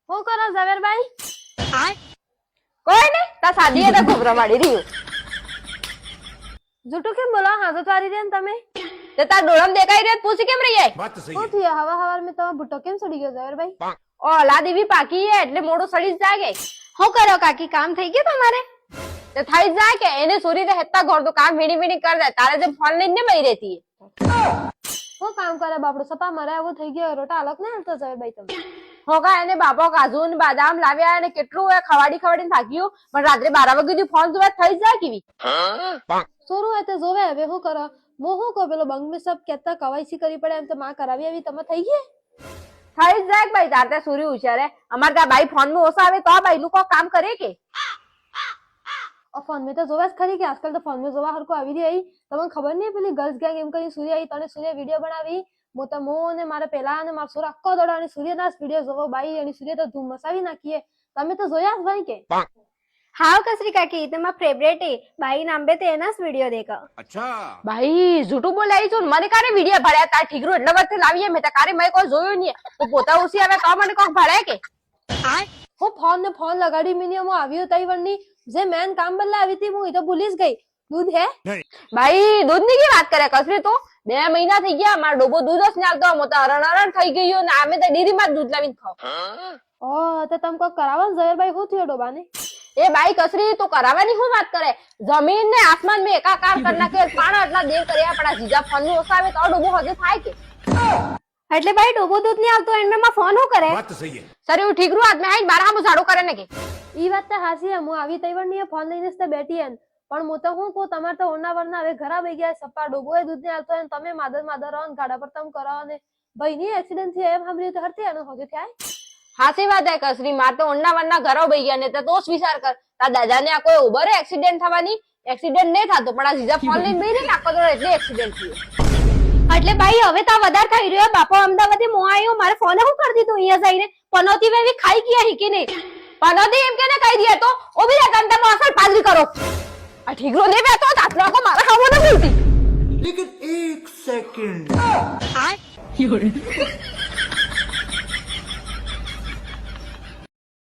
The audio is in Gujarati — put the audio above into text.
હું કરો ઝવેરભાઈ? કોઈ નહીં, તા સાદી એટલે ઘોબરા માડી રહ્યું. જૂઠું કેમ બોલો? હાજો ચારી રહ્યા ને તમે? તે તાર ડોળમ દેખાઈ રહે પૂછી કેમ રહી જાય? શું થયું? હવા મેં તમારો ભૂટ્ટો કેમ સડી ગયો ઝવેરભાઈ? ઓ લાદી બી પાકી હે એટલે મોડું સડી જ જાય કે. હું કરો કાકી? કામ થઈ ગયું તમારે? તે થઈ જ જાય કે એને સોરી દે હેતા ઘર તો કામ વીણી વીણી કર દે. તારે જે ફોન લઈને બેહી રહેતી હું કામ કરે બાપડો સપા મરે આવું થઈ ગયો રોટા અલગ ને હાલતો ઝવેરભાઈ તમે. હોગા એને બાપો કાજુ ને બાદામ લાવ્યા અને કેટલું એ ખવાડીને થાક્યું પણ રાત્રે 12 વાગે સુધી ફોન જોવા થઈ જ જાય કેવી. સોરું હોય તો જોવે હવે શું કરો? હું શું કહું પેલો બંગમે સબ કેતા કવાયસી કરી પડે એમ તો માં કરાવી આવી તમે થઈ ગઈ થઈ જ જાય ભાઈ. તાર ત્યાં સૂર્ય ઉછારે અમારે ત્યાં ભાઈ ફોન માં ઓછા આવે તો આ ભાઈ લોકો કામ કરે કે ફોન મેં તો જોવા જ ખરી કે આજકાલ તો ફોન માં જોવા હરકો આવી રહી. તમને ખબર નહીં પેલી ગર્લ્સ ગેંગ એમ કરી સૂર્ય આવી તને સૂર્ય વિડીયો બનાવી મો ને મારે પેલા અને મારા સોર આખો દોડા અને સૂર્યના વિડીયો જોવો બાઈ અને સૂર્ય તો ધૂમ મસાવી નાખીએ. તમે તો જોયા જ ભાઈ કે? हाँ कसरी काकी तुम्हारा फेवरेट है भाई नाम पे तेना वीडियो देखा. अच्छा ભાઈ જૂઠું બોલાઈ છું મને કારે વિડીયો ભળ્યા તાર ઠીકરું એટલે વખતે લાવીએ મેં તારે મેં કોઈ જોયું નહીં તો પોતા ઉસી આવે તો મને કોક ભળે કે હું ફોન ને ફોન લગાડી મિનિયમ આવ્યું તઈ વણની જે મેન કામ બદલા આવી હતી હું એ તો ભૂલી જ ગઈ. દૂધ હે ભાઈ દૂધ ની કી વાત કરે કસરી તું 2 મહિના થઈ ગયા મારો ડોબો દૂધ જ ને આવતો મોટા અરણ થઈ ગયો ને આમે તો ડેરી માં દૂધ લાવીને ખાવ. ઓ તો તમે કોઈ કરાવો ને ઝવેરભાઈ શું થયું ડોબાને? એ બાઈ કસરી તું કરાવવાની શું વાત કરે? જમીન ને આસમાન મેં એકાકાર કરી નાખે પાણા એટલા દેર કર્યા આપડા જીજા ફોન નું ઓસાવે તો ડોબો હજુ થાય કે એટલે ભાઈ ડોબો દૂધ નહીં આવતો એમને માં ફોન હું કરે बात तो सही है સર એવું ઠીકરું આદમે આઈને બાર હામું ઝાડુ કરે ને કે ઈ વાત તો હાસી હે હું આવી તઈ વણની ફોન લઈને જ તો બેઠી હે પણ હું તો હું કહું તમારે તો ઓના વરના હવે ઘરા બેહી ગયા સપ્પા ડોબો એ દૂધ ને આવતો ને તમે માદર રહો ને ગાડા પર તમે કરો ને ભાઈ ની એક્સિડન્ટ થી એમ સાંભળ્યું તો હરતી આનો હજુ થાય. હાસી વાત હે કસરી માર તો ઓન્ના વરના ઘરો બેહી ગયા ને તો જ વિચાર કર તાર દાદા ને આ કોઈ ઉભરે એક્સિડન્ટ થવાની એક્સિડન્ટ નહીં થતો પણ આ જીજા ફોન લઈને બેહી ને આખો દોડ એટલે એક્સિડન્ટ થયો. એટલે ભાઈ હવે તો વધારે થઈ રહ્યો બાપો અમદાવાદથી મો આવ્યો મારે ફોન શું કરી દીધું અહીંયા જઈને પનોતી વેવી ખાઈ ગયા હી કે નહીં પનોતી એમ કે ને કહી દિયા તો ઓ બી તંતર નો અસર પાદરી કરો આ ઠીકરો દે બે તો તાતલો કો મારા ખાવો ન બોલતી लेकिन एक सेकंड